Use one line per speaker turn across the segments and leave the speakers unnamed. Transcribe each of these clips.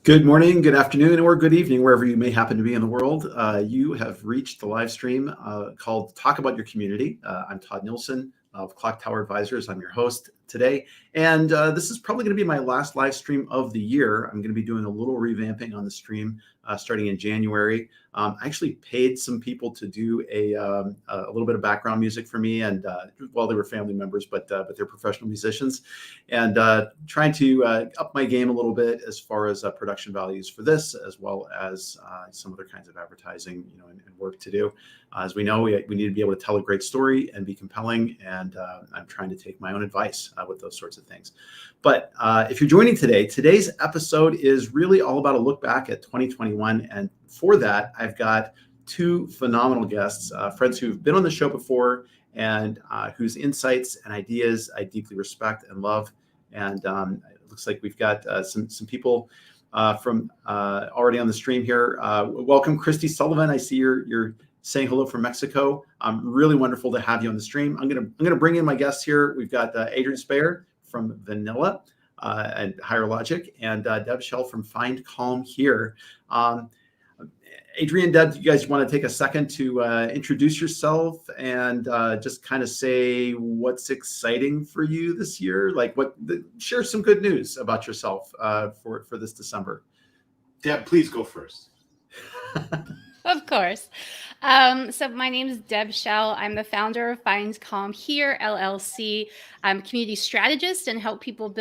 Good morning, good afternoon, or good evening, wherever you may happen to be in the world. You have reached the live stream called Talk About Your Community. I'm Todd Nilsson of Clocktower Advisors. I'm your host today. And this is probably going to be my last live stream of the year. I'm going to be doing a little revamping on the stream starting in January. I actually paid some people to do a little bit of background music for me, and well, they were family members, but they're professional musicians, and trying to up my game a little bit as far as production values for this, as well as some other kinds of advertising, and work to do. As we know, we need to be able to tell a great story and be compelling, and I'm trying to take my own advice with those sorts of things. But if you're joining today, today's episode is really all about a look back at 2021. And for that, I've got two phenomenal guests, friends who've been on the show before and whose insights and ideas I deeply respect and love. And it looks like we've got some people from already on the stream here. Welcome, Christy Sullivan. I see you're saying hello from Mexico. Really wonderful to have you on the stream. I'm gonna bring in my guests here. We've got Adrian Speyer from Vanilla and Higher Logic, and Deb Schell from Find Calm here. Adrian, Deb, do you guys want to take a second to introduce yourself and just kind of say what's exciting for you this year? Share some good news about yourself for this December.
Deb, please go first.
Of course. So my name is Deb Schell. I'm the founder of Find Calm Here, LLC. I'm a community strategist and help people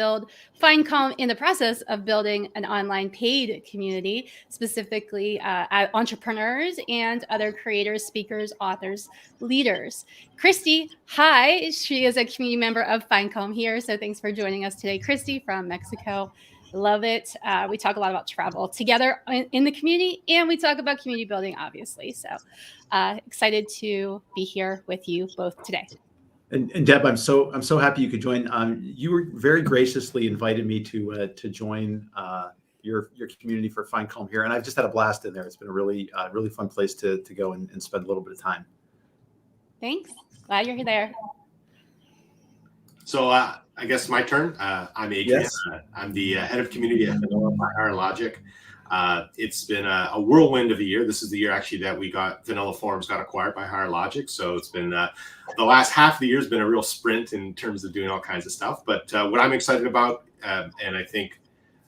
find calm in the process of building an online paid community, specifically entrepreneurs and other creators, speakers, authors, leaders. Christy, hi. She is a community member of Find Calm Here. So thanks for joining us today, Christy from Mexico. Love it. We talk a lot about travel together in the community, and we talk about community building, obviously. So excited to be here with you both today.
And Deb, I'm so happy you could join. You were very graciously invited me to join your community for Find Calm Here, and I've just had a blast in there. It's been a really fun place to go and spend a little bit of time.
Thanks. Glad you're there.
So I guess my turn. I'm Adrian.
Yes.
I'm the head of community at Vanilla by Higher Logic. It's been a whirlwind of a year. This is the year actually that Vanilla Forums got acquired by Higher Logic. So it's been the last half of the year has been a real sprint in terms of doing all kinds of stuff. But what I'm excited about, and I think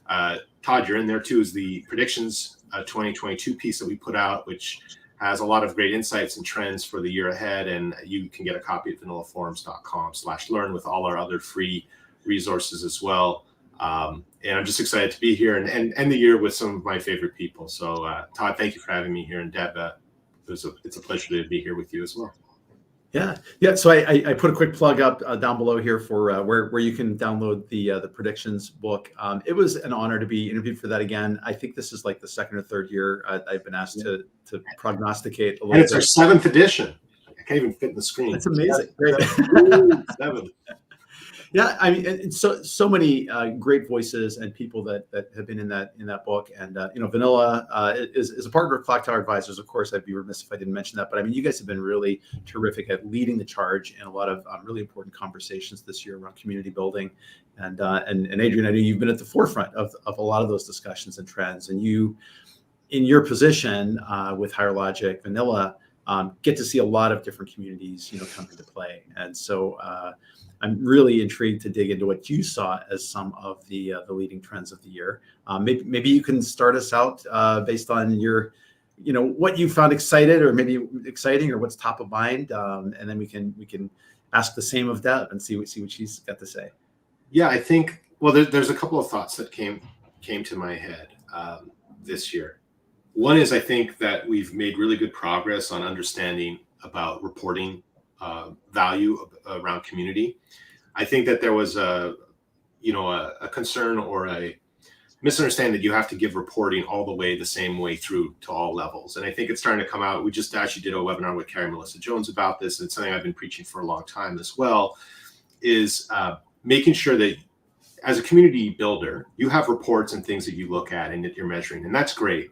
Todd, you're in there too, is the predictions 2022 piece that we put out, which has a lot of great insights and trends for the year ahead. And you can get a copy at vanillaforums.com/learn with all our other free resources as well. And I'm just excited to be here and end the year with some of my favorite people. So Todd, thank you for having me here. And Deb, it's a pleasure to be here with you as well.
Yeah. So I put a quick plug up down below here for where you can download the predictions book. It was an honor to be interviewed for that again. I think this is like the second or third year I've been asked to prognosticate a little bit.
And it's our 7th edition. I can't even fit in the screen.
That's amazing. Great.
7.
Yeah, I mean, so many great voices and people that have been in that book, and Vanilla is a partner of Clocktower Advisors. Of course, I'd be remiss if I didn't mention that. But I mean, you guys have been really terrific at leading the charge in a lot of really important conversations this year around community building, and Adrian, I know you've been at the forefront of a lot of those discussions and trends, and you, in your position with Higher Logic, Vanilla, get to see a lot of different communities, come into play, and so. I'm really intrigued to dig into what you saw as some of the leading trends of the year. Maybe you can start us out based on your, what you found exciting or what's top of mind, and then we can ask the same of Deb and see what she's got to say.
Yeah, I think there's a couple of thoughts that came to my head this year. One is I think that we've made really good progress on understanding about reporting value around community. I think that there was a concern or a misunderstanding that you have to give reporting all the way the same way through to all levels. And I think it's starting to come out. We just actually did a webinar with Carrie Melissa Jones about this. And it's something I've been preaching for a long time as well, is making sure that as a community builder, you have reports and things that you look at and that you're measuring. And that's great.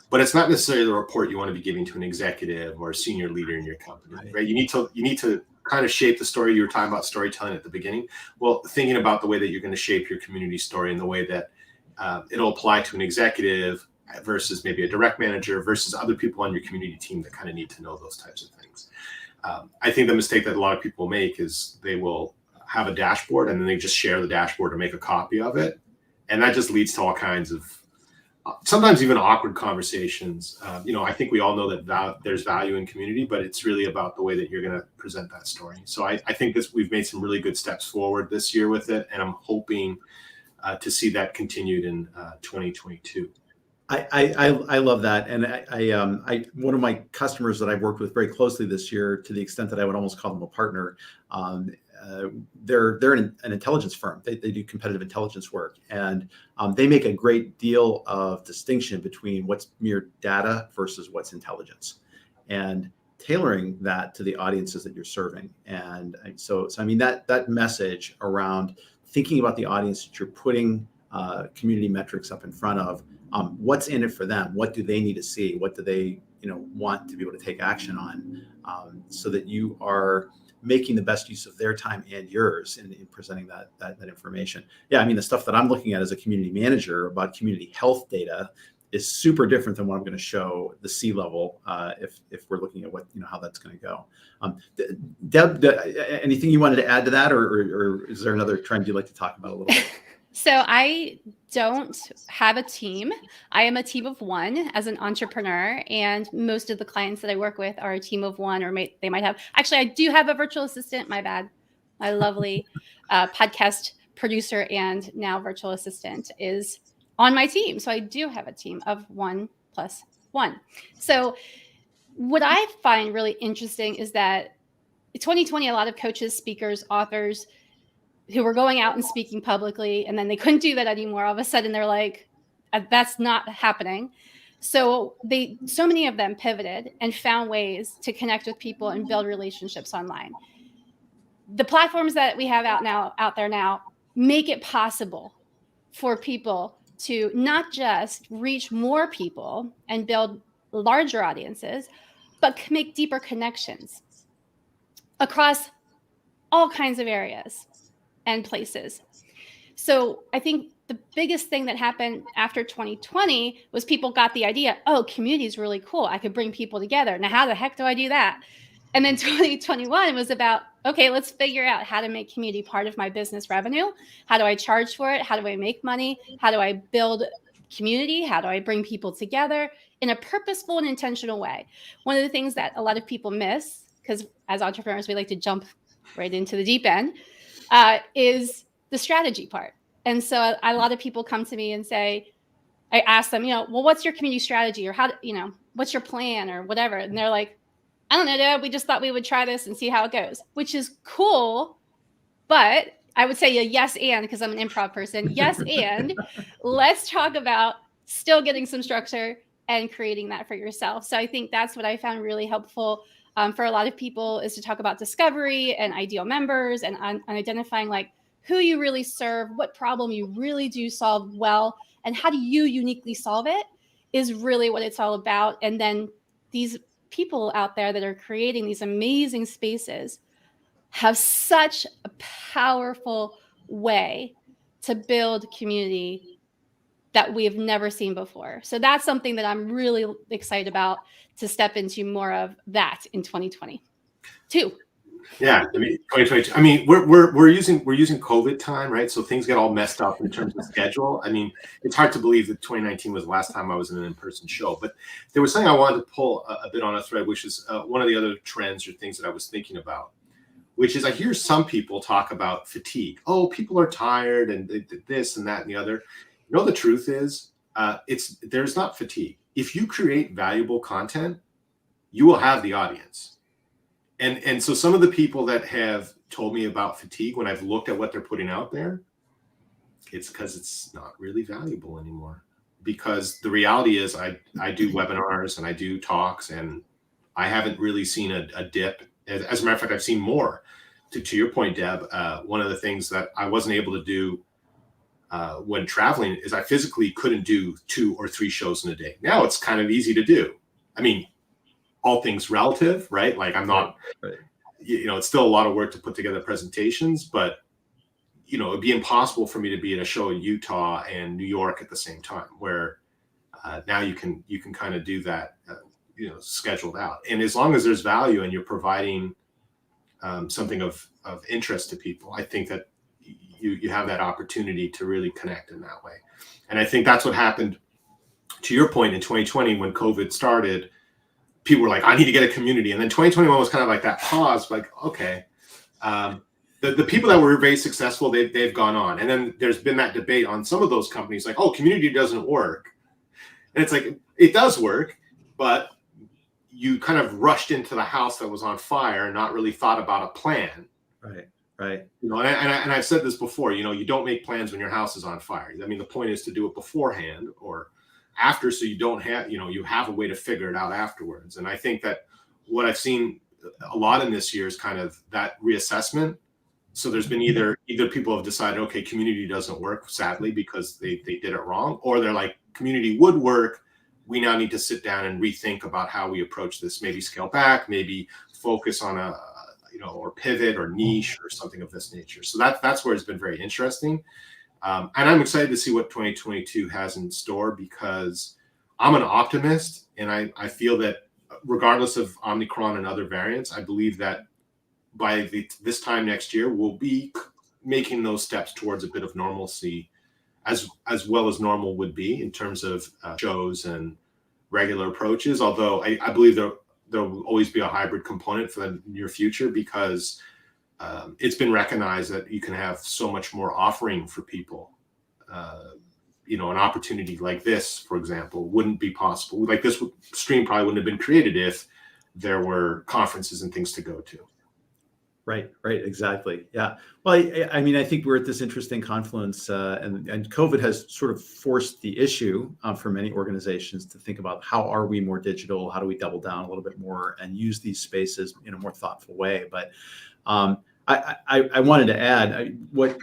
But it's not necessarily the report you want to be giving to an executive or a senior leader in your company, right? You need to kind of shape the story. You were talking about storytelling at the beginning. Well, thinking about the way that you're going to shape your community story and the way that it'll apply to an executive versus maybe a direct manager versus other people on your community team that kind of need to know those types of things. I think the mistake that a lot of people make is they will have a dashboard and then they just share the dashboard or make a copy of it. And that just leads to all kinds of sometimes even awkward conversations. I think we all know that there's value in community, but it's really about the way that you're going to present that story. So I think we've made some really good steps forward this year with it, and I'm hoping to see that continued in 2022.
I love that, and I one of my customers that I've worked with very closely this year, to the extent that I would almost call them a partner. They're an intelligence firm. They do competitive intelligence work, and they make a great deal of distinction between what's mere data versus what's intelligence, and tailoring that to the audiences that you're serving. And so I mean that message around thinking about the audience that you're putting community metrics up in front of. What's in it for them? What do they need to see? What do they, want to be able to take action on, so that you are making the best use of their time and yours in presenting that information. Yeah, I mean, the stuff that I'm looking at as a community manager about community health data is super different than what I'm going to show the C-level if we're looking at how that's going to go. Deb, anything you wanted to add to that, or is there another trend you'd like to talk about a little bit?
So I don't have a team. I am a team of one as an entrepreneur, and most of the clients that I work with are a team of one, or they might have. Actually, I do have a virtual assistant. My bad. My lovely podcast producer and now virtual assistant is on my team. So I do have a team of 1+1. So what I find really interesting is that in 2020, a lot of coaches, speakers, authors who were going out and speaking publicly, and then they couldn't do that anymore. All of a sudden they're like, that's not happening. So many of them pivoted and found ways to connect with people and build relationships online. The platforms that we have out there now make it possible for people to not just reach more people and build larger audiences, but make deeper connections across all kinds of areas and places. So I think the biggest thing that happened after 2020 was people got the idea, oh, community is really cool. I could bring people together. Now, how the heck do I do that? And then 2021 was about, okay, let's figure out how to make community part of my business revenue. How do I charge for it? How do I make money? How do I build community? How do I bring people together in a purposeful and intentional way? One of the things that a lot of people miss, because as entrepreneurs, we like to jump right into the deep end, is the strategy part. And so a lot of people come to me and say, I ask them, well, what's your community strategy, or what's your plan or whatever? And they're like, I don't know, Deb, we just thought we would try this and see how it goes, which is cool. But I would say a yes, and, because I'm an improv person, yes, and let's talk about still getting some structure and creating that for yourself. So I think that's what I found really helpful for a lot of people, is to talk about discovery and ideal members and identifying like who you really serve, what problem you really do solve well, and how do you uniquely solve it is really what it's all about. And then these people out there that are creating these amazing spaces have such a powerful way to build community that we have never seen before. So that's something that I'm really excited about, to step into more of that in 2022.
Yeah, I mean 2022. I mean, we're using COVID time, right? So things get all messed up in terms of schedule. I mean, it's hard to believe that 2019 was the last time I was in an in-person show. But there was something I wanted to pull a bit on a thread, which is one of the other trends or things that I was thinking about, which is I hear some people talk about fatigue. Oh, people are tired and this and that and the other. The truth is, there's not fatigue. If you create valuable content, you will have the audience. And so some of the people that have told me about fatigue when I've looked at what they're putting out there, it's because it's not really valuable anymore. Because the reality is I do webinars and I do talks, and I haven't really seen a dip. As a matter of fact, I've seen more. To your point, Deb, one of the things that I wasn't able to do when traveling is I physically couldn't do 2 or 3 shows in a day. Now it's kind of easy to do. I mean, all things relative, right? Like I'm not,
right.
It's still a lot of work to put together presentations, but it'd be impossible for me to be at a show in Utah and New York at the same time, where now you can kind of do that, scheduled out. And as long as there's value and you're providing something of interest to people, I think that you have that opportunity to really connect in that way. And I think that's what happened, to your point, in 2020 when COVID started. People were like, I need to get a community. And then 2021 was kind of like that pause, like, okay. The people that were very successful, they've gone on. And then there's been that debate on some of those companies, like, oh, community doesn't work. And it's like, it does work, but you kind of rushed into the house that was on fire and not really thought about a plan.
Right.
And I've said this before, you don't make plans when your house is on fire. I mean, the point is to do it beforehand or after, so you don't have, you have a way to figure it out afterwards. And I think that what I've seen a lot in this year is kind of that reassessment. So there's been either people have decided, okay, community doesn't work, sadly, because they did it wrong, or they're like, community would work. We now need to sit down and rethink about how we approach this, maybe scale back, maybe focus on or pivot or niche or something of this nature. So that's where it's been very interesting. And I'm excited to see what 2022 has in store, because I'm an optimist, and I feel that regardless of Omicron and other variants, I believe that by this time next year, we'll be making those steps towards a bit of normalcy, as well as normal would be in terms of shows and regular approaches. Although I believe there will always be a hybrid component for the near future, because it's been recognized that you can have so much more offering for people. An opportunity like this, for example, wouldn't be possible. Like this stream probably wouldn't have been created if there were conferences and things to go to.
Right, exactly. Yeah. Well, I mean, I think we're at this interesting confluence, and COVID has sort of forced the issue for many organizations to think about how are we more digital, how do we double down a little bit more and use these spaces in a more thoughtful way. But I wanted to add what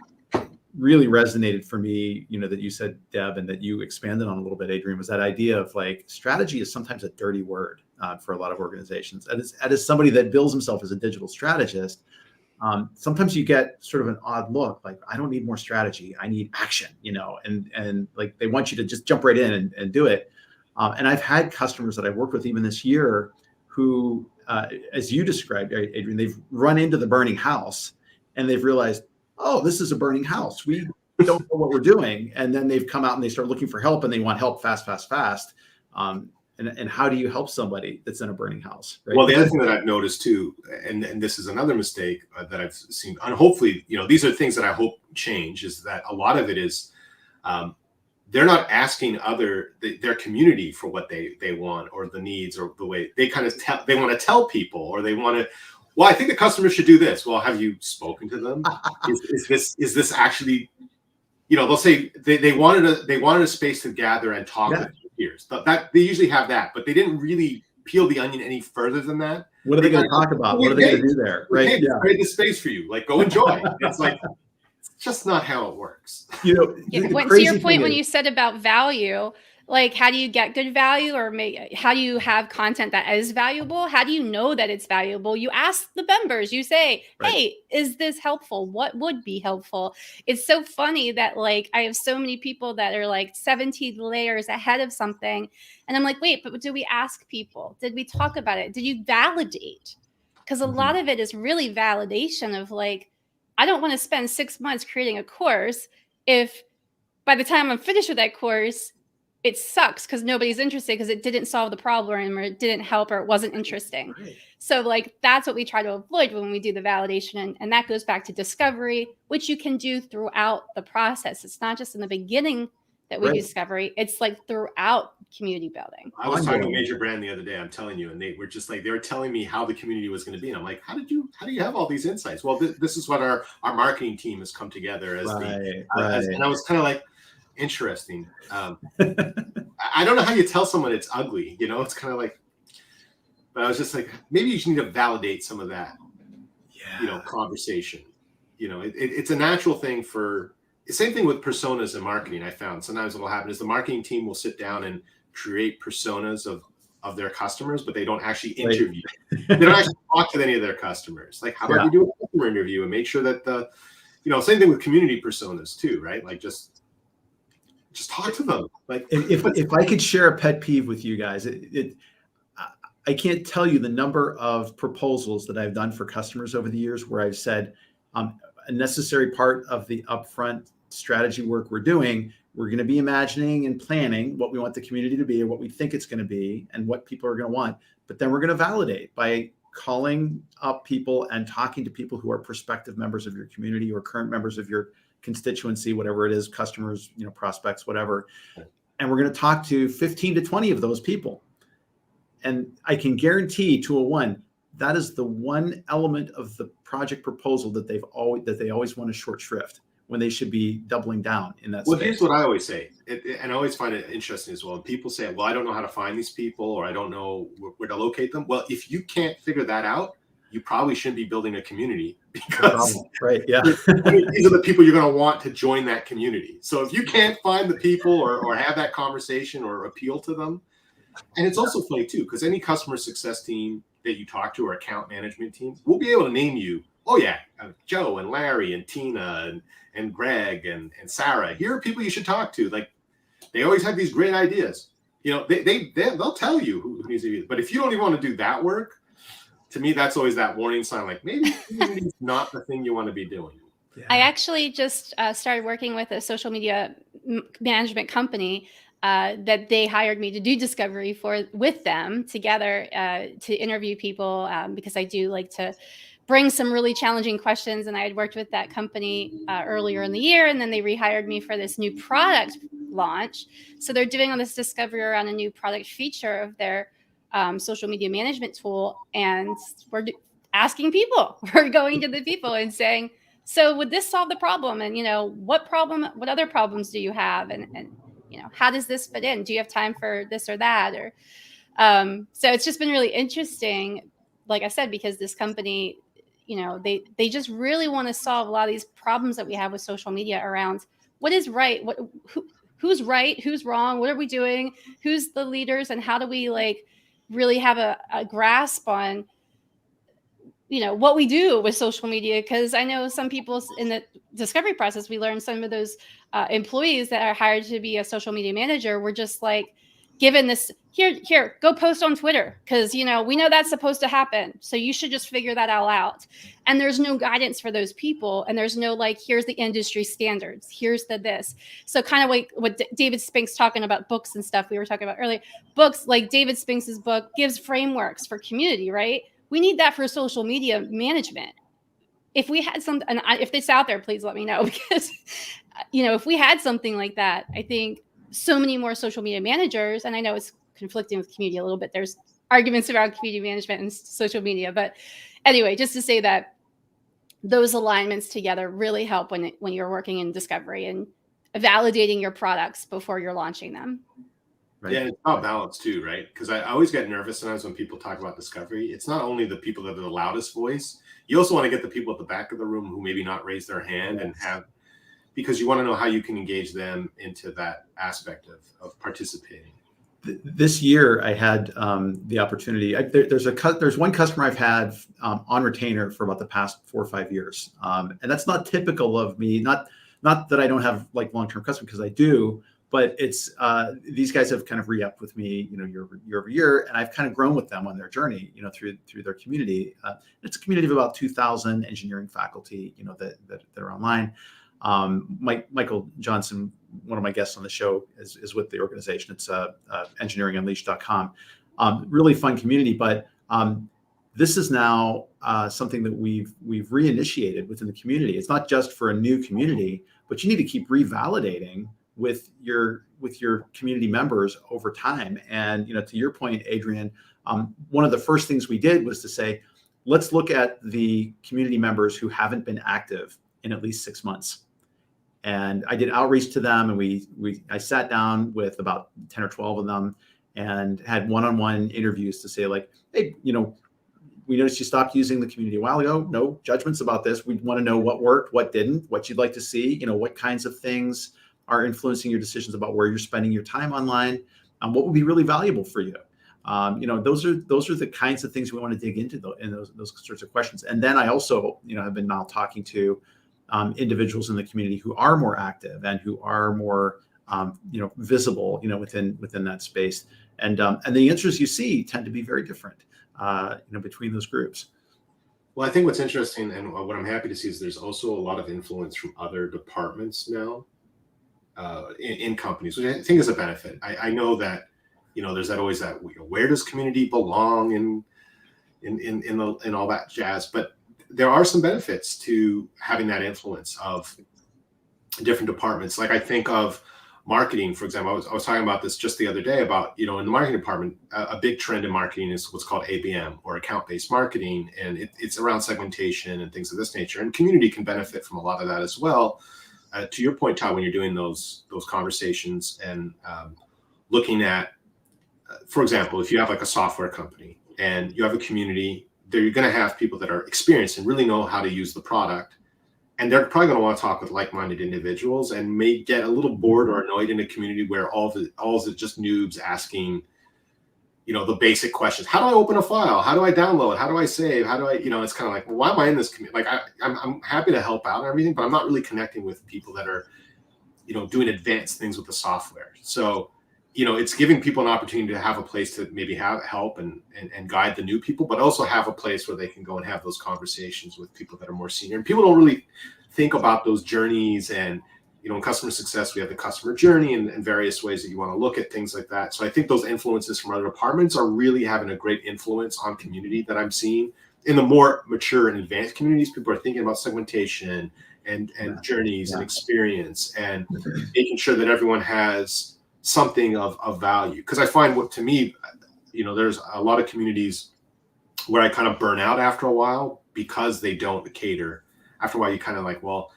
really resonated for me, that you said, Deb, and that you expanded on a little bit, Adrian, was that idea of like strategy is sometimes a dirty word for a lot of organizations. And as somebody that bills himself as a digital strategist, sometimes you get sort of an odd look, like, I don't need more strategy, I need action, and like they want you to just jump right in and do it. And I've had customers that I've worked with even this year who, as you described, Adrian, they've run into the burning house and they've realized, oh, this is a burning house. We don't know what we're doing. And then they've come out and they start looking for help, and they want help fast. And how do you help somebody that's in a burning house? Right?
Well, the other thing that I've noticed too, and this is another mistake that I've seen, and hopefully, these are things that I hope change, is that a lot of it is they're not asking their community for what they want or the needs or the way they kind of they want to tell people, or they want to. Well, I think the customer should do this. Well, have you spoken to them? Is this actually? They'll say they wanted a space to gather and talk with peers. That they usually have that, but they didn't really peel the onion any further than that.
What are they going to talk about? What are they going to do there?
Right? Yeah. Create this space for you. Like, go enjoy. It's like, it's just not how it works.
To your point, when you said about value, like, how do you get good value, or how do you have content that is valuable? How do you know that it's valuable? You ask the members, you say, hey, is this helpful? What would be helpful? It's so funny that, like, I have so many people that are like 17 layers ahead of something. And I'm like, wait, but did we ask people? Did we talk about it? Did you validate? Because a lot of it is really validation of, like, I don't want to spend 6 months creating a course if by the time I'm finished with that course, it sucks because nobody's interested, because it didn't solve the problem, or it didn't help, or it wasn't interesting. Right. So, like, that's what we try to avoid when we do the validation. And that goes back to discovery, which you can do throughout the process. It's not just in the beginning that we do discovery. It's like throughout community building.
I was talking to a major brand the other day, I'm telling you, and they were just like, they were telling me how the community was going to be. And I'm like, how do you have all these insights? Well, this is what our marketing team has come together as and I was kind of like, interesting. I don't know how you tell someone it's ugly, it's kind of like, but I was just like, maybe you just need to validate some of that, conversation. It's a natural thing same thing with personas in marketing. I found sometimes what will happen is the marketing team will sit down and create personas of their customers, but they don't actually interview. They don't actually talk to any of their customers. Like, how about you do a customer interview and make sure that same thing with community personas too, right? Like just talk to them. Like
if I could share a pet peeve with you guys, I can't tell you the number of proposals that I've done for customers over the years where I've said a necessary part of the upfront strategy work we're doing, we're going to be imagining and planning what we want the community to be or what we think it's going to be and what people are going to want. But then we're going to validate by calling up people and talking to people who are prospective members of your community or current members of your constituency, whatever it is, customers, prospects, whatever. And we're going to talk to 15 to 20 of those people. And I can guarantee to a one, that is the one element of the project proposal that they always want to short shrift when they should be doubling down in that
Well,
space.
here's what I always say, and I always find it interesting as well. And people say, well, I don't know how to find these people, or I don't know where to locate them. Well, if you can't figure that out, you probably shouldn't be building a community, because
right, yeah.
these are the people you're going to want to join that community. So if you can't find the people or have that conversation or appeal to them, and it's also funny too, because any customer success team that you talk to or account management team will be able to name you. Oh yeah, Joe and Larry and Tina and Greg and Sarah. Here are people you should talk to. Like, they always have these great ideas. They'll tell you who needs to be. But if you don't even want to do that work, to me, that's always that warning sign. Like, maybe it's not the thing you want to be doing.
Yeah. I actually just started working with a social media management company that they hired me to do discovery with them together to interview people because I do like to bring some really challenging questions. And I had worked with that company earlier in the year, and then they rehired me for this new product launch. So they're doing all this discovery around a new product feature of their social media management tool. And we're asking people, we're going to the people and saying, so would this solve the problem? And, what other problems do you have? And how does this fit in? Do you have time for this or that? Or so it's just been really interesting, like I said, because this company, they just really want to solve a lot of these problems that we have with social media around what is right, who's right, who's wrong, what are we doing, who's the leaders, and how do we really have a grasp on what we do with social media. Because I know some people in the discovery process, we learned some of those employees that are hired to be a social media manager were just given this, here, go post on Twitter, because we know that's supposed to happen, so you should just figure that all out. And there's no guidance for those people, and there's no here's the industry standards, here's this. So kind of like what David Spink's talking about, books and stuff we were talking about earlier. Books like David Spinks's book gives frameworks for community, right? We need that for social media management. If we had something, and if it's out there, please let me know, because if we had something like that, I think so many more social media managers, and I know it's conflicting with community a little bit. There's arguments around community management and social media, but anyway, just to say that those alignments together really help when you're working in discovery and validating your products before you're launching them.
Right. Yeah, it's about balance too, right? Because I always get nervous sometimes when people talk about discovery. It's not only the people that are the loudest voice. You also want to get the people at the back of the room who maybe not raise their hand and have, because you want to know how you can engage them into that aspect of participating.
This year, I had the opportunity. There's one customer I've had on retainer for about the past 4 or 5 years, and that's not typical of me. Not that I don't have long-term customers, because I do, but it's these guys have kind of re-upped with me, year over year, and I've kind of grown with them on their journey, through their community. It's a community of about 2,000 engineering faculty, that are online. Michael Johnson, one of my guests on the show, is with the organization. It's engineeringunleashed.com. Really fun community, but this is now something that we've reinitiated within the community. It's not just for a new community, but you need to keep revalidating with your community members over time. And to your point, Adrian, one of the first things we did was to say, let's look at the community members who haven't been active in at least 6 months. And I did outreach to them, and I sat down with about 10 or 12 of them and had one-on-one interviews to say, hey, we noticed you stopped using the community a while ago. No judgments about this. We want to know what worked, what didn't, what you'd like to see, what kinds of things are influencing your decisions about where you're spending your time online, what would be really valuable for you. Those are the kinds of things we want to dig into in those sorts of questions. And then I also, have been now talking to individuals in the community who are more active and who are more visible, within that space. And the answers you see tend to be very different, between those groups.
Well, I think what's interesting and what I'm happy to see is there's also a lot of influence from other departments now in companies, which I think is a benefit. I know that, there's always that, where does community belong in all that jazz, but there are some benefits to having that influence of different departments. Like I think of marketing, for example. I was talking about this just the other day about, in the marketing department, a big trend in marketing is what's called ABM, or account-based marketing. And it's around segmentation and things of this nature. And community can benefit from a lot of that as well. To your point, Todd, when you're doing those conversations and looking at, for example, if you have like a software company and you have a community, you're going to have people that are experienced and really know how to use the product. And they're probably going to want to talk with like-minded individuals, and may get a little bored or annoyed in a community where all the just noobs asking, the basic questions. How do I open a file? How do I download? How do I save? How do I, it's kind of like, well, why am I in this community? Like I'm happy to help out and everything, but I'm not really connecting with people that are, doing advanced things with the software. So, it's giving people an opportunity to have a place to maybe have help and guide the new people, but also have a place where they can go and have those conversations with people that are more senior. And people don't really think about those journeys. And, in customer success, we have the customer journey and various ways that you want to look at things like that. So I think those influences from other departments are really having a great influence on community that I'm seeing. In the more mature and advanced communities, people are thinking about segmentation and journeys and experience, and making sure that everyone has something of value. Because I find to me, there's a lot of communities where I kind of burn out after a while because they don't cater. After a while, you kind of like, well,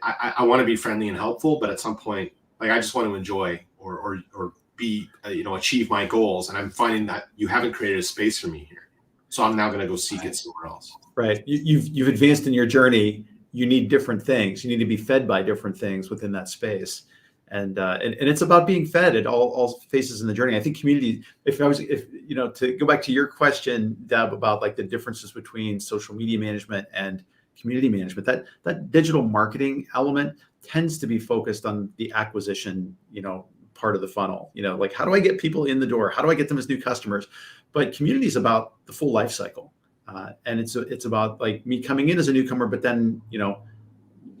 I want to be friendly and helpful, but at some point, like I just want to enjoy or be, achieve my goals. And I'm finding that you haven't created a space for me here. So I'm now going to go seek it somewhere else.
Right. You've advanced in your journey. You need different things. You need to be fed by different things within that space. And it's about being fed at all phases in the journey. I think community, to go back to your question, Deb, about like the differences between social media management and community management, that digital marketing element tends to be focused on the acquisition, part of the funnel, like how do I get people in the door? How do I get them as new customers? But community is about the full life cycle. And it's about like me coming in as a newcomer, but then,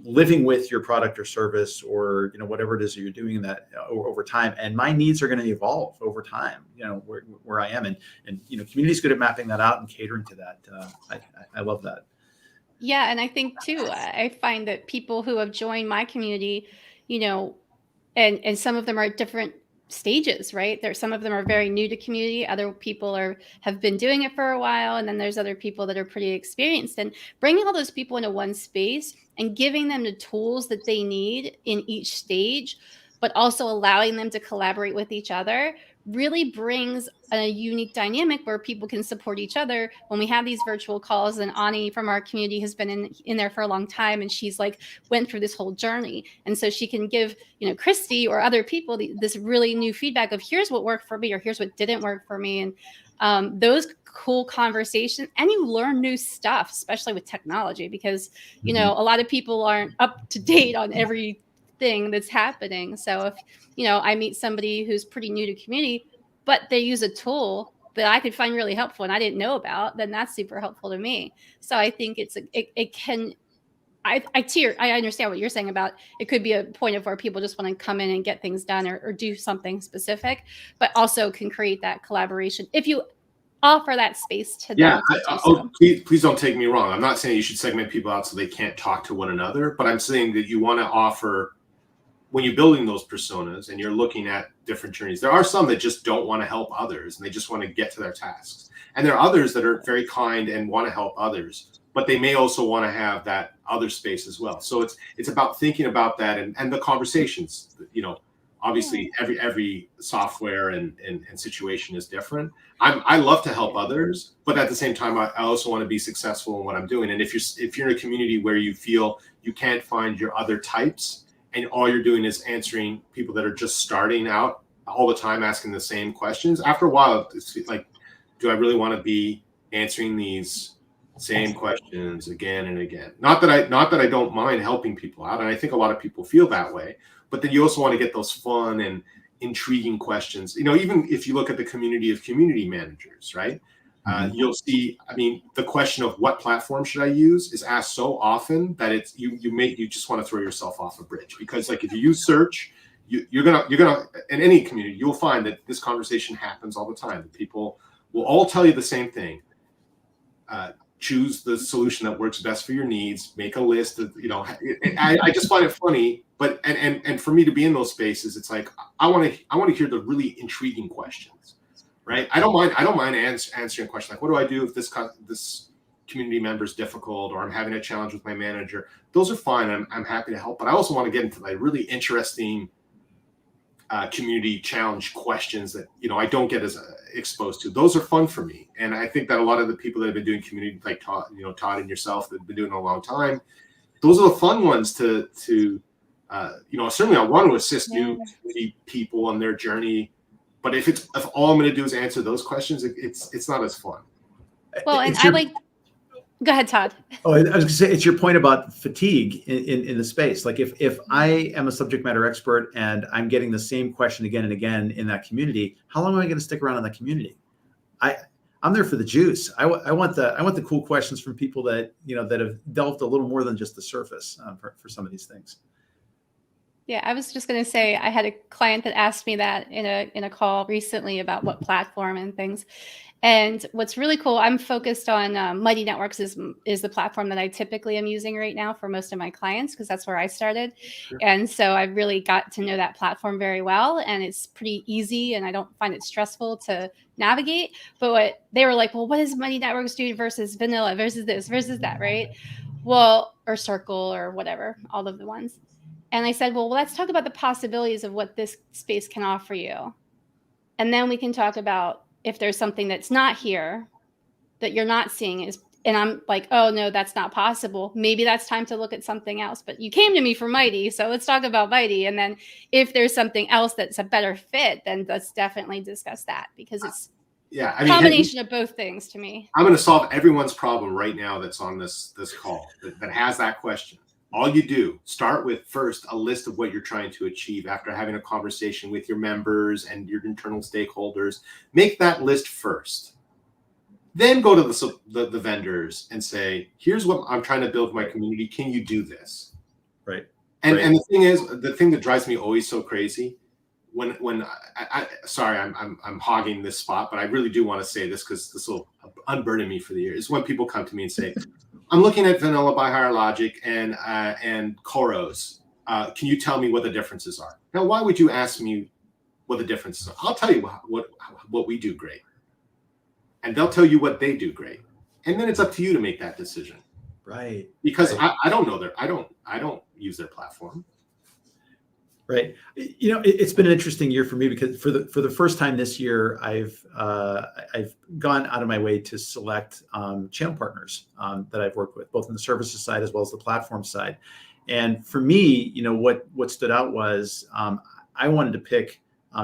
living with your product or service, or whatever it is that you're doing that over time, and my needs are going to evolve over time, where I am, and community is good at mapping that out and catering to that. I love that.
Yeah, and I think too, I find that people who have joined my community, and some of them are at different stages, right? Some of them are very new to community. Other people have been doing it for a while, and then there's other people that are pretty experienced. And bringing all those people into one space and giving them the tools that they need in each stage, but also allowing them to collaborate with each other, really brings a unique dynamic where people can support each other. When we have these virtual calls, and Ani from our community has been in there for a long time, and she's like went through this whole journey, and so she can give Christy or other people this really new feedback of here's what worked for me, or here's what didn't work for me. And those cool conversations, and you learn new stuff, especially with technology, because a lot of people aren't up to date on everything that's happening. So if I meet somebody who's pretty new to community, but they use a tool that I could find really helpful and I didn't know about, then that's super helpful to me. So I think I understand what you're saying about it could be a point of where people just want to come in and get things done or do something specific, but also can create that collaboration if you offer that space to them.
Please don't take me wrong. I'm not saying you should segment people out so they can't talk to one another, but I'm saying that you want to offer, when you're building those personas and you're looking at different journeys, there are some that just don't want to help others and they just want to get to their tasks. And there are others that are very kind and want to help others, but they may also want to have that other space as well. So it's about thinking about that and the conversations. Obviously every software and situation is different. I love to help others, but at the same time, I also want to be successful in what I'm doing. And if you're in a community where you feel you can't find your other types, and all you're doing is answering people that are just starting out all the time, asking the same questions, after a while, it's like, do I really want to be answering these same questions again and again. Not that I don't mind helping people out, and I think a lot of people feel that way. But then you also want to get those fun and intriguing questions. Even if you look at the community of community managers, right? You'll see. I mean, the question of what platform should I use is asked so often that it's you just want to throw yourself off a bridge, because like if you use search, you're gonna in any community you'll find that this conversation happens all the time. People will all tell you the same thing. Choose the solution that works best for your needs. Make a list of, I just find it funny, but and for me to be in those spaces, it's like I want to hear the really intriguing questions, right? I don't mind answering a question like, what do I do if this community member is difficult, or I'm having a challenge with my manager? Those are fine. I'm happy to help, but I also want to get into like really interesting community challenge questions that I don't get as exposed to. Those are fun for me, and I think that a lot of the people that have been doing community, like Todd and yourself, that have been doing it a long time, those are the fun ones to certainly I want to assist new community people on their journey, but if all I'm going to do is answer those questions, it's not as fun.
Well, and go ahead, Todd.
Oh, I was going to say, it's your point about fatigue in the space. Like if I am a subject matter expert and I'm getting the same question again and again in that community, how long am I going to stick around in that community? I'm there for the juice. I want the cool questions from people that that have delved a little more than just the surface for some of these things.
Yeah, I was just going to say, I had a client that asked me that in a call recently about what platform and things. And what's really cool, I'm focused on Mighty Networks is the platform that I typically am using right now for most of my clients, because that's where I started. Sure. And so I really got to know that platform very well, and it's pretty easy, and I don't find it stressful to navigate. But what they were like, well, what does Mighty Networks do versus vanilla versus this versus that, right? Well, or Circle or whatever, all of the ones. And I said, well, let's talk about the possibilities of what this space can offer you. And then we can talk about if there's something that's not here that you're not seeing and I'm like, oh no, that's not possible. Maybe that's time to look at something else. But you came to me for Mighty, so let's talk about Mighty. And then if there's something else that's a better fit, then let's definitely discuss that, because it's a combination of both things to me.
I'm going to solve everyone's problem right now that's on this call that has that question. All you do, start with first a list of what you're trying to achieve after having a conversation with your members and your internal stakeholders. Make that list first. Then go to the vendors and say, here's what I'm trying to build my community. Can you do this?
Right.
And the thing is, the thing that drives me always so crazy, when sorry, I'm hogging this spot, but I really do want to say this because this will unburden me for the year, is when people come to me and say, I'm looking at vanilla by higher logic and Koros. Can you tell me what the differences are? Now, why would you ask me what the differences are? I'll tell you what we do great, and they'll tell you what they do great, and then it's up to you to make that decision.
Right.
Because right. I don't know I don't use their platform.
Right. It's been an interesting year for me, because for the first time this year, I've gone out of my way to select channel partners that I've worked with, both on the services side as well as the platform side. And for me, what stood out was I wanted to pick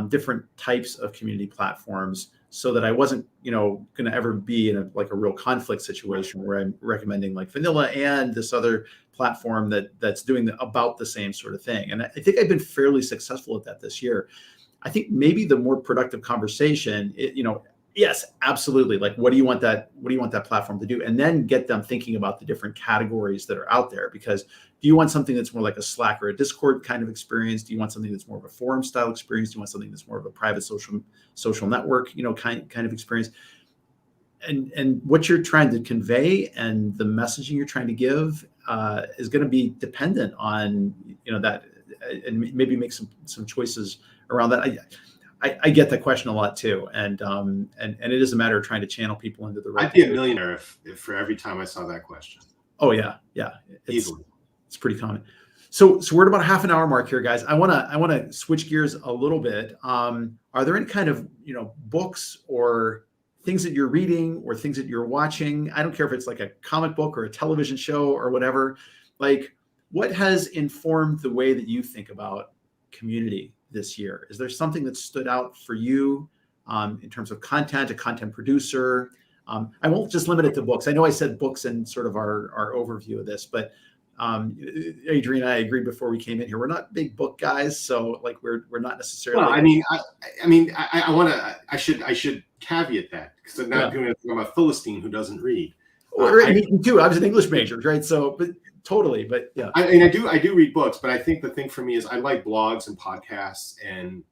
different types of community platforms, so that I wasn't, going to ever be in a real conflict situation where I'm recommending like vanilla and this other platform that's doing about the same sort of thing. And I think I've been fairly successful at that this year. I think maybe the more productive conversation, yes, absolutely. Like, what do you want that platform to do? And then get them thinking about the different categories that are out there. Because do you want something that's more like a Slack or a Discord kind of experience? Do you want something that's more of a forum style experience? Do you want something that's more of a private social network, kind of experience? And what you're trying to convey and the messaging you're trying to give is going to be dependent on that, and maybe make some choices around that. I get that question a lot too, and it is a matter of trying to channel people into the right.
I'd be a millionaire if for every time I saw that question.
Oh yeah,
easily.
It's pretty common. So we're at about half an hour mark here, guys. I wanna switch gears a little bit. Are there any kind of books or things that you're reading or things that you're watching? I don't care if it's like a comic book or a television show or whatever. Like, what has informed the way that you think about community this year? Is there something that stood out for you in terms of content, a content producer, I won't just limit it to books. I know I said books in sort of our overview of this, but Adrian and I agreed before we came in here. We're not big book guys, so like we're not necessarily.
Well, I should caveat that because I'm not doing it. I'm a Philistine who doesn't read.
Me too. I was an English major, right? So, but totally, but yeah.
I do read books, but I think the thing for me is I like blogs and podcasts and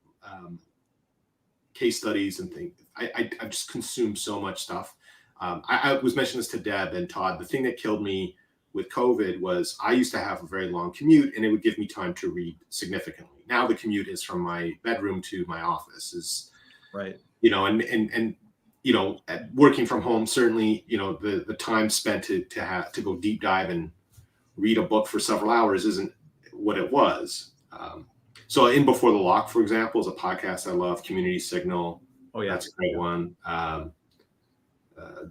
case studies and things. I just consume so much stuff. I was mentioning this to Deb and Todd. The thing that killed me with COVID was I used to have a very long commute, and it would give me time to read significantly. Now the commute is from my bedroom to my office. Is
right.
And working from home, certainly, the time spent to go deep dive and read a book for several hours isn't what it was. So in Before the Lock, for example, is a podcast I love. Community Signal. Oh yeah, that's a great one.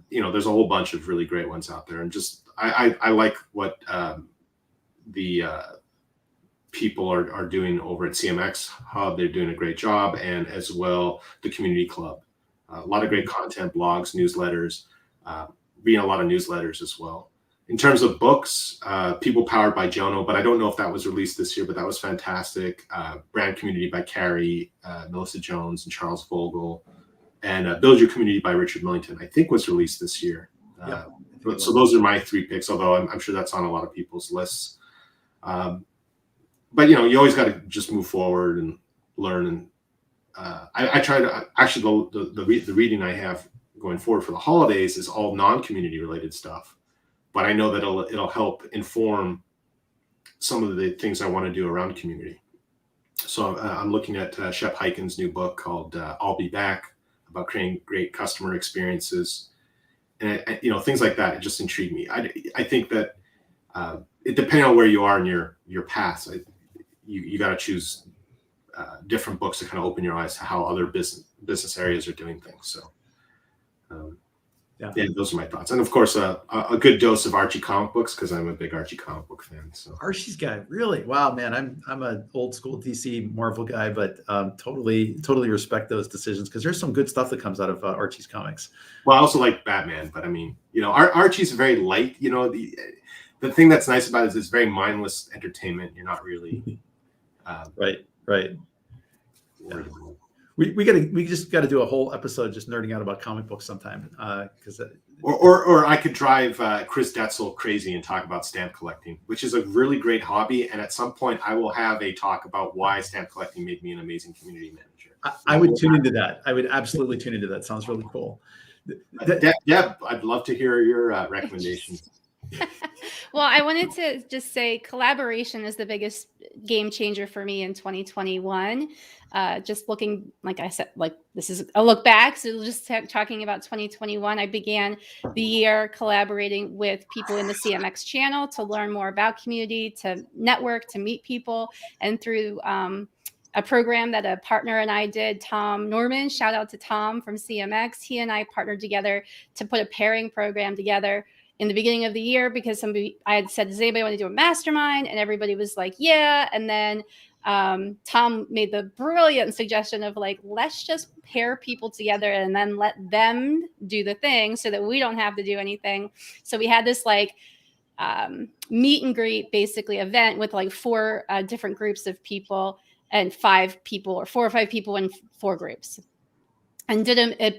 There's a whole bunch of really great ones out there, and just I like what the people are doing over at CMX Hub. They're doing a great job, and as well the Community Club. A lot of great content, blogs, newsletters, reading a lot of newsletters as well. In terms of books, People Powered by Jono, but I don't know if that was released this year, but that was fantastic. Brand Community by Carrie, Melissa Jones, and Charles Vogel. And Build Your Community by Richard Millington, I think was released this year. So those are my 3 picks, although I'm sure that's on a lot of people's lists. But, you always got to just move forward and learn. And I try to, actually, the reading I have going forward for the holidays is all non-community related stuff. But I know that it'll help inform some of the things I want to do around community. So I'm looking at Shep Hyken's new book called I'll Be Back, about creating great customer experiences. And, things like that, it just intrigued me. I think that it depending on where you are in your path, you got to choose different books to kind of open your eyes to how other business areas are doing things. So yeah, those are my thoughts. And of course, a good dose of Archie comic books, because I'm a big Archie comic book fan. So
Archie's guy, really? Wow, man, I'm an old school DC Marvel guy, but totally respect those decisions, because there's some good stuff that comes out of Archie's comics.
Well, I also like Batman, but I mean, Archie's very light. The thing that's nice about it is it's very mindless entertainment. You're not really
right. Yeah. We just got to do a whole episode just nerding out about comic books sometime, because
or I could drive Chris Detzel crazy and talk about stamp collecting, which is a really great hobby. And at some point, I will have a talk about why stamp collecting made me an amazing community manager.
I would tune into that. I would absolutely tune into that. Sounds really cool.
Deb, I'd love to hear your recommendations.
Well, I wanted to just say collaboration is the biggest game changer for me in 2021. Just looking, like I said, like this is a look back. So just talking about 2021, I began the year collaborating with people in the CMX channel to learn more about community, to network, to meet people. And through a program that a partner and I did, Tom Norman, shout out to Tom from CMX. He and I partnered together to put a pairing program together in the beginning of the year, because I had said, does anybody want to do a mastermind? And everybody was like, yeah. And then Tom made the brilliant suggestion of like, let's just pair people together and then let them do the thing so that we don't have to do anything. So we had this like meet and greet basically event with like 4 different groups of people, and 5 people, or 4 or 5 people in 4 groups. And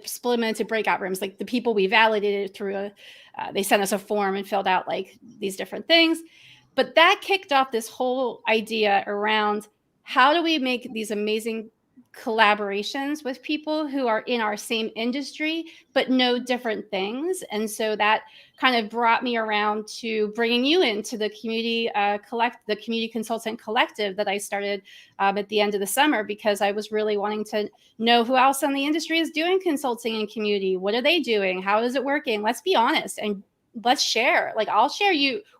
split them into breakout rooms. Like the people we validated through they sent us a form and filled out like these different things. But that kicked off this whole idea around how do we make these amazing collaborations with people who are in our same industry, but know different things. And so that kind of brought me around to bringing you into the community the community consultant collective that I started at the end of the summer, because I was really wanting to know who else in the industry is doing consulting and community. What are they doing? How is it working? Let's be honest and let's share. Like I'll share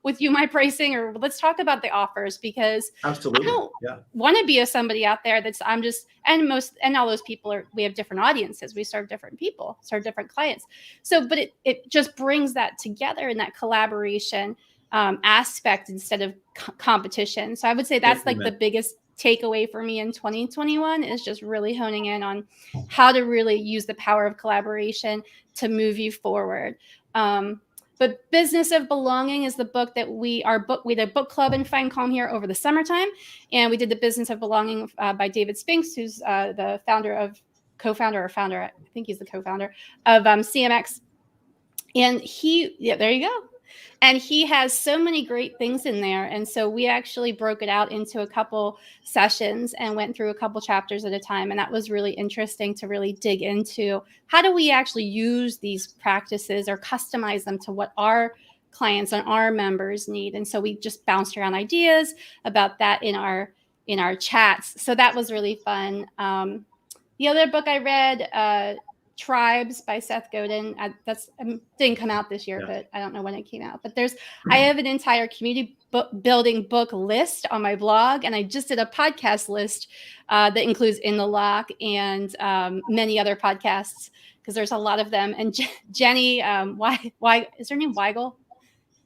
with you my pricing, or let's talk about the offers, because
absolutely,
I don't want to be somebody out there that's and all those people we have different audiences. We serve different people, serve different clients. So, but it just brings that together in that collaboration aspect instead of competition. So I would say that's like the biggest takeaway for me in 2021 is just really honing in on how to really use the power of collaboration to move you forward. But Business of Belonging is the book that we did a book club in Find Calm here over the summertime. And we did the Business of Belonging by David Spinks, who's the co-founder, I think he's the co-founder of CMX. And there you go. And he has so many great things in there. And so we actually broke it out into a couple sessions and went through a couple chapters at a time. And that was really interesting to really dig into how do we actually use these practices or customize them to what our clients and our members need. And so we just bounced around ideas about that in our chats. So that was really fun. The other book I read, Tribes by Seth Godin. Didn't come out this year, but I don't know when it came out. But I have an entire community building book list on my blog, and I just did a podcast list that includes In the Lock and many other podcasts because there's a lot of them. And Jenny, why is her name Weigel?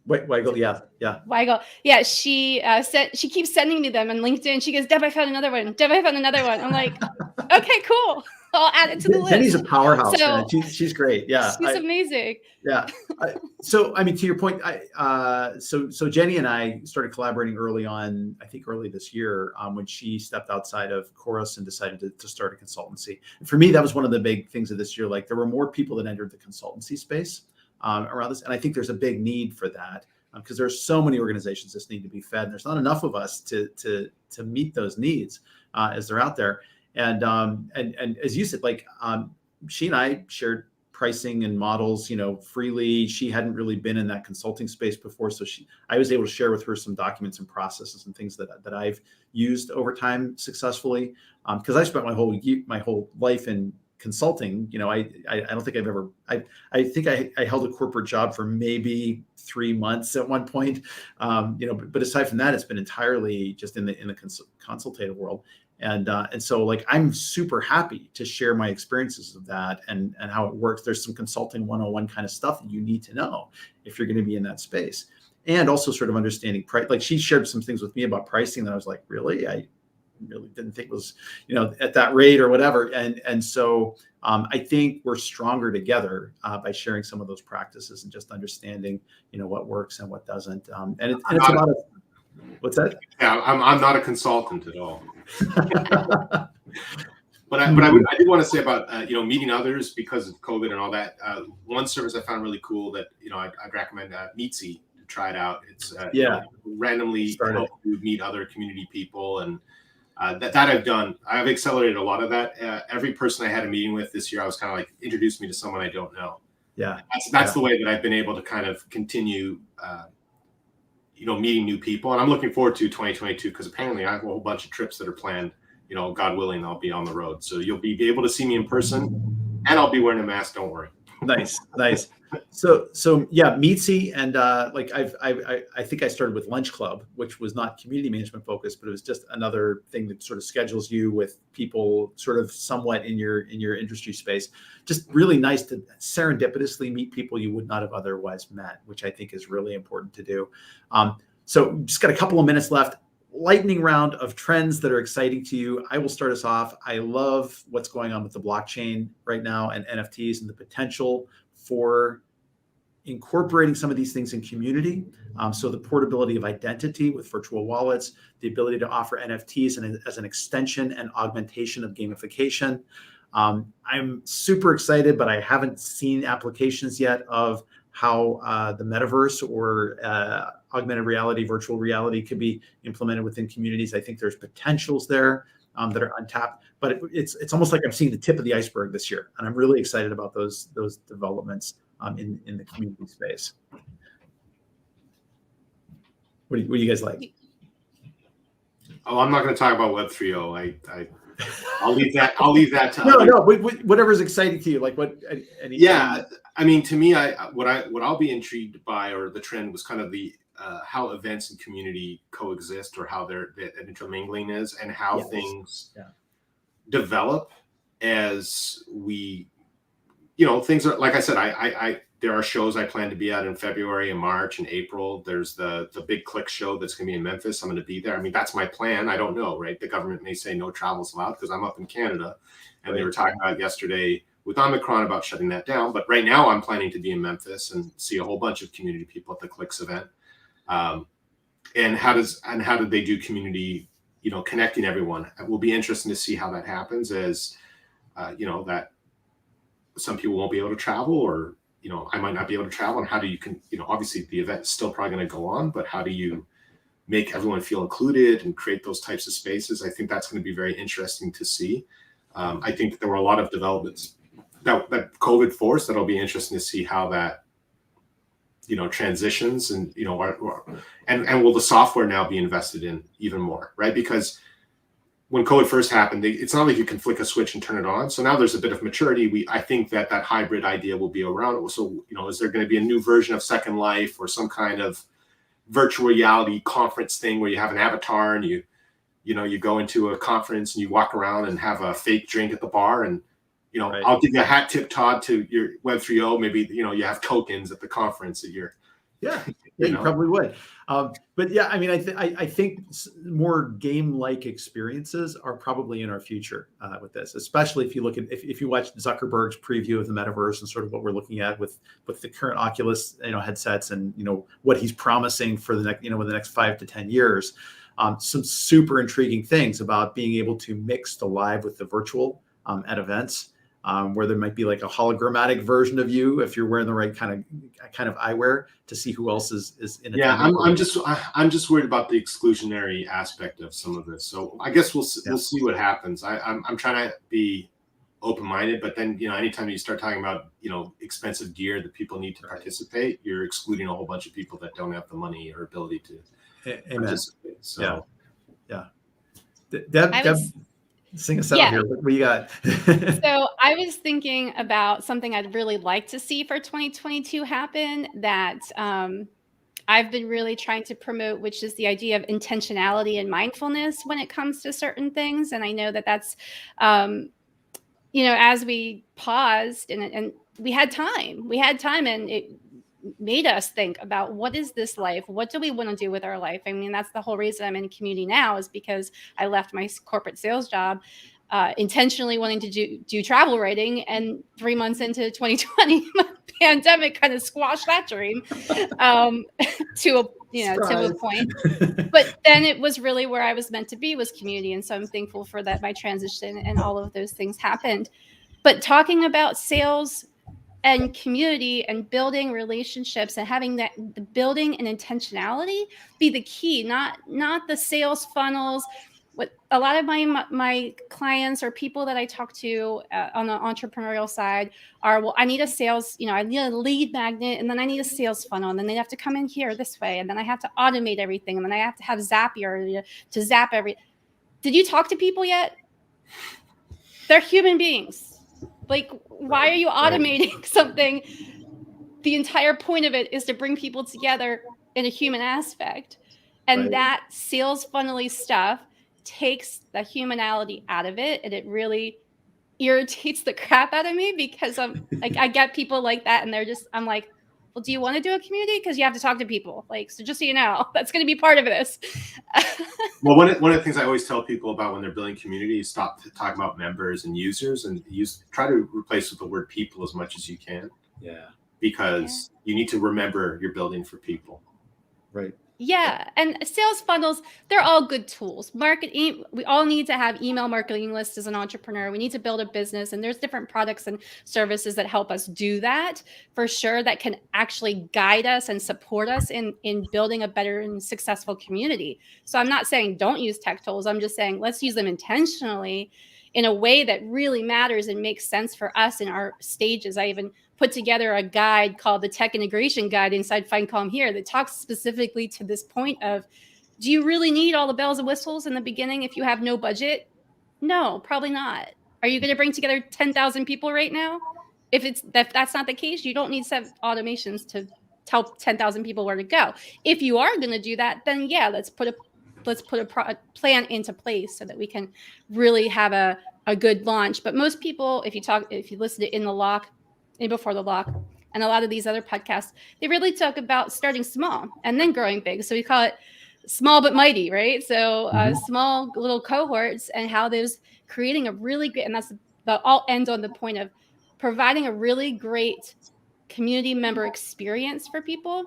Weigel, yeah.
Weigel, yeah. She said she keeps sending me them on LinkedIn. She goes, Deb, I found another one. I'm like, okay, cool. I'll add it to the list.
Jenny's a powerhouse, man. She's great. Yeah,
she's amazing.
Yeah. So I mean, to your point, so Jenny and I started collaborating early on. I think early this year, when she stepped outside of Chorus and decided to start a consultancy. And for me, that was one of the big things of this year. Like there were more people that entered the consultancy space around this, and I think there's a big need for that because there's so many organizations that need to be fed, and there's not enough of us to meet those needs as they're out there. And as you said, like she and I shared pricing and models, freely. She hadn't really been in that consulting space before, so I was able to share with her some documents and processes and things that I've used over time successfully. Because I spent my whole life in consulting. I don't think I've ever. I think I held a corporate job for maybe 3 months at one point. But aside from that, it's been entirely just in the consultative world. And so like I'm super happy to share my experiences of that and how it works. There's some consulting 101 kind of stuff that you need to know if you're going to be in that space, and also sort of understanding price. Like she shared some things with me about pricing that I was like, really, I really didn't think was at that rate or whatever. And so I think we're stronger together by sharing some of those practices and just understanding what works and what doesn't. And it's about what's that?
Yeah, I'm not a consultant at all. But I did want to say about meeting others because of COVID and all that. One service I found really cool that I'd recommend Meetsy to try it out. It's randomly help you meet other community people, and that I've done. I've accelerated a lot of that. Every person I had a meeting with this year, I was kind of like, introduce me to someone I don't know.
Yeah,
that's the way that I've been able to kind of continue. Meeting new people, and I'm looking forward to 2022 because apparently I have a whole bunch of trips that are planned. God willing, I'll be on the road, so you'll be able to see me in person, and I'll be wearing a mask. Don't worry.
Nice. So yeah, Meetsy, and I think I started with Lunch Club, which was not community management focused, but it was just another thing that sort of schedules you with people sort of somewhat in your industry space. Just really nice to serendipitously meet people you would not have otherwise met, which I think is really important to do. So just got a couple of minutes left. Lightning round of trends that are exciting to you. I will start us off. I love what's going on with the blockchain right now and NFTs and the potential for incorporating some of these things in community. So the portability of identity with virtual wallets, the ability to offer NFTs as an extension and augmentation of gamification. I'm super excited, but I haven't seen applications yet of how the metaverse or augmented reality, virtual reality could be implemented within communities. I think there's potentials there that are untapped, but it's almost like I'm seeing the tip of the iceberg this year, and I'm really excited about those developments in the community space. What do you guys like?
Oh, I'm not going to talk about Web 3.0. I'll leave that. To
no. Whatever's exciting to you, like what?
Yeah, I mean, to me, what I'll be intrigued by, or the trend was kind of the how events and community coexist, or how their intermingling is, and how things develop as we, things are, like I said, There are shows I plan to be at in February and March and April. There's the Big Click show that's going to be in Memphis. I'm going to be there. I mean, that's my plan. I don't know, right? The government may say no travel's allowed because I'm up in Canada. And they were talking about yesterday with Omicron about shutting that down. But right now I'm planning to be in Memphis and see a whole bunch of community people at the Clicks event. And how do they do community, connecting everyone? It will be interesting to see how that happens as, that some people won't be able to travel, or, I might not be able to travel. And how do you obviously the event is still probably going to go on, but how do you make everyone feel included and create those types of spaces? I think that's going to be very interesting to see. I think there were a lot of developments that COVID forced that'll be interesting to see how that, transitions and, and will the software now be invested in even more, right? Because when COVID first happened, it's not like you can flick a switch and turn it on. So now there's a bit of maturity. I think that hybrid idea will be around. So, is there going to be a new version of Second Life or some kind of virtual reality conference thing where you have an avatar and you go into a conference and you walk around and have a fake drink at the bar and, right. I'll give you a hat tip, Todd, to your Web 3.0. Maybe, you have tokens at the conference that you're.
Yeah, you probably would. But yeah, I mean, I think more game-like experiences are probably in our future with this, especially if you look at if you watch Zuckerberg's preview of the metaverse and sort of what we're looking at with the current Oculus headsets and what he's promising for the next the next 5 to 10 years. Some super intriguing things about being able to mix the live with the virtual at events. Where there might be like a hologrammatic version of you if you're wearing the right kind of eyewear to see who else is in it.
Yeah, I'm just worried about the exclusionary aspect of some of this. So I guess we'll see what happens. I'm trying to be open-minded, but then anytime you start talking about expensive gear that people need to participate, you're excluding a whole bunch of people that don't have the money or ability to participate. So
yeah. Deb, sing us out here. What you got?
So I was thinking about something I'd really like to see for 2022 happen that I've been really trying to promote, which is the idea of intentionality and mindfulness when it comes to certain things. And I know that's, as we paused and we had time and it made us think about what is this life? What do we want to do with our life? I mean, that's the whole reason I'm in community now is because I left my corporate sales job intentionally wanting to do travel writing. And 3 months into 2020, pandemic kind of squashed that dream to a point. But then it was really where I was meant to be was community. And so I'm thankful for that. My transition and all of those things happened. But talking about sales and community and building relationships and having the building and intentionality be the key, not the sales funnels. What a lot of my clients or people that I talk to on the entrepreneurial side are, well, I need a sales, I need a lead magnet, and then I need a sales funnel, and then they have to come in here this way, and then I have to automate everything, and then I have to have Zapier to zap every. Did you talk to people yet? They're human beings. Like, why are you automating something? The entire point of it is to bring people together in a human aspect. And that sales funnely stuff takes the humanality out of it. And it really irritates the crap out of me because I get people like that. And I'm like, well, do you want to do a community? Because you have to talk to people. So just so you know, that's going to be part of this.
Well, one of the things I always tell people about when they're building community is stop talking about members and users and try to replace with the word people as much as you can.
Yeah.
Because you need to remember you're building for people.
Right.
Yeah. And sales funnels, they're all good tools. Marketing, we all need to have email marketing lists as an entrepreneur. We need to build a business, and there's different products and services that help us do that for sure, that can actually guide us and support us in building a better and successful community. So I'm not saying don't use tech tools. I'm just saying let's use them intentionally in a way that really matters and makes sense for us in our stages. I even put together a guide called the Tech Integration Guide inside Find Calm Here that talks specifically to this point of, do you really need all the bells and whistles in the beginning if you have no budget? No, probably not. Are you going to bring together 10,000 people right now? If that's not the case, you don't need to have automations to tell 10,000 people where to go. If you are going to do that, then yeah, let's put a plan into place so that we can really have a good launch. But most people, if you listen to In the Lock and Before the Lock, and a lot of these other podcasts, they really talk about starting small and then growing big. So we call it small but mighty, right? So small little cohorts, and how there's creating a really great, and that's all ends on the point of providing a really great community member experience for people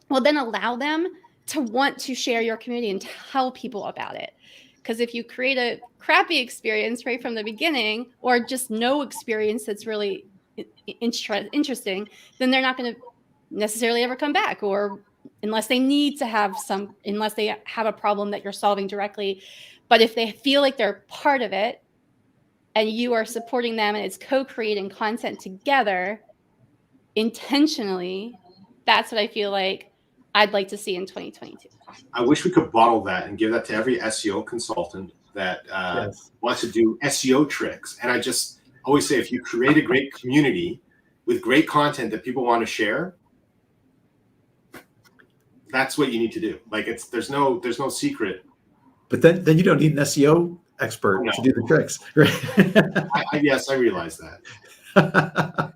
will then allow them to want to share your community and tell people about it. Because if you create a crappy experience right from the beginning, or just no experience that's really interesting, then they're not going to necessarily ever come back, or unless they need to have unless they have a problem that you're solving directly. But if they feel like they're part of it and you are supporting them and it's co-creating content together intentionally, that's what I feel like I'd like to see in 2022.
I wish we could bottle that and give that to every SEO consultant that wants to do SEO tricks. And I just always say, if you create a great community with great content that people want to share, that's what you need to do. Like, there's no secret.
But then you don't need an SEO expert to do the tricks, right?
Yes, I realize that.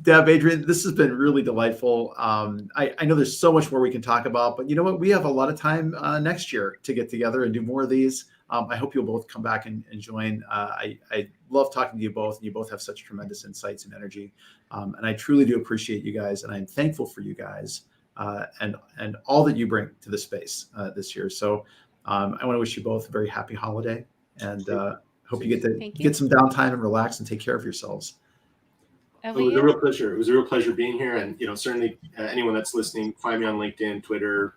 Deb, Adrian, this has been really delightful. I know there's so much more we can talk about, but you know what? We have a lot of time next year to get together and do more of these. I hope you'll both come back and join. I love talking to you both, and you both have such tremendous insights and energy. And I truly do appreciate you guys, and I'm thankful for you guys and all that you bring to the space this year. So I want to wish you both a very happy holiday, and hope you get some downtime and relax and take care of yourselves.
It was a real pleasure. It was a real pleasure being here, and certainly anyone that's listening, find me on LinkedIn, Twitter.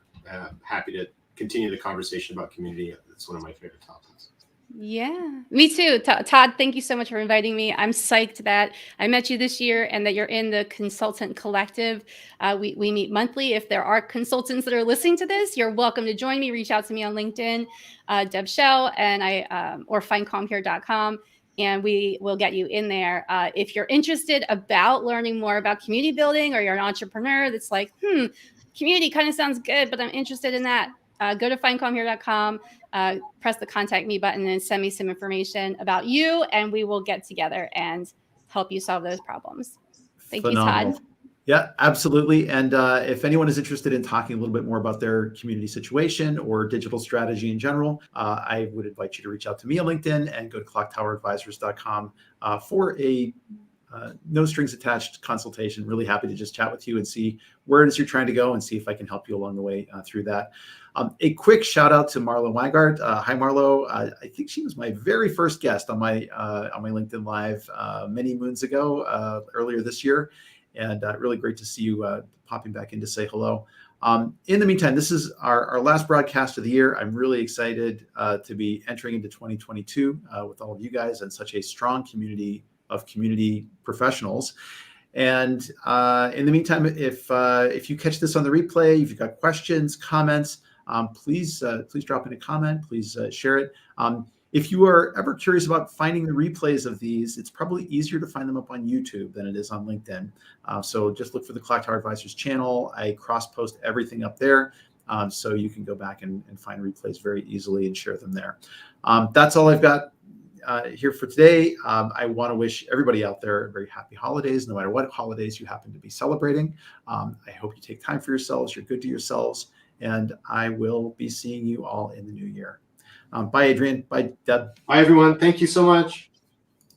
Happy to continue the conversation about community. It's one of my favorite topics.
Yeah, me too. Todd, thank you so much for inviting me. I'm psyched that I met you this year and that you're in the Consultant Collective. We meet monthly. If there are consultants that are listening to this, you're welcome to join me. Reach out to me on LinkedIn, Deb Schell, and or findcalmhere.com. And we will get you in there. If you're interested about learning more about community building, or you're an entrepreneur that's like, community kind of sounds good, but I'm interested in that, go to findcalmhere.com, press the contact me button, and send me some information about you, and we will get together and help you solve those problems. Thank you, Todd.
Yeah, absolutely. And if anyone is interested in talking a little bit more about their community situation or digital strategy in general, I would invite you to reach out to me on LinkedIn and go to clocktoweradvisors.com for a no strings attached consultation. Really happy to just chat with you and see where it is you're trying to go and see if I can help you along the way through that. A quick shout out to Marlo Weingart. Hi, Marlo. I think she was my very first guest on my LinkedIn Live many moons ago, earlier this year. And really great to see you popping back in to say hello. In the meantime, this is our last broadcast of the year. I'm really excited to be entering into 2022 with all of you guys and such a strong community of community professionals. And in the meantime, if you catch this on the replay, if you've got questions, comments, please drop in a comment. Please share it. If you are ever curious about finding the replays of these, it's probably easier to find them up on YouTube than it is on LinkedIn. So just look for the Clocktower Advisors channel. I cross-post everything up there, so you can go back and find replays very easily and share them there. That's all I've got here for today. I want to wish everybody out there very happy holidays, no matter what holidays you happen to be celebrating. I hope you take time for yourselves, you're good to yourselves, and I will be seeing you all in the new year. Bye, Adrian. Bye, Deb.
Bye, everyone. Thank you so much.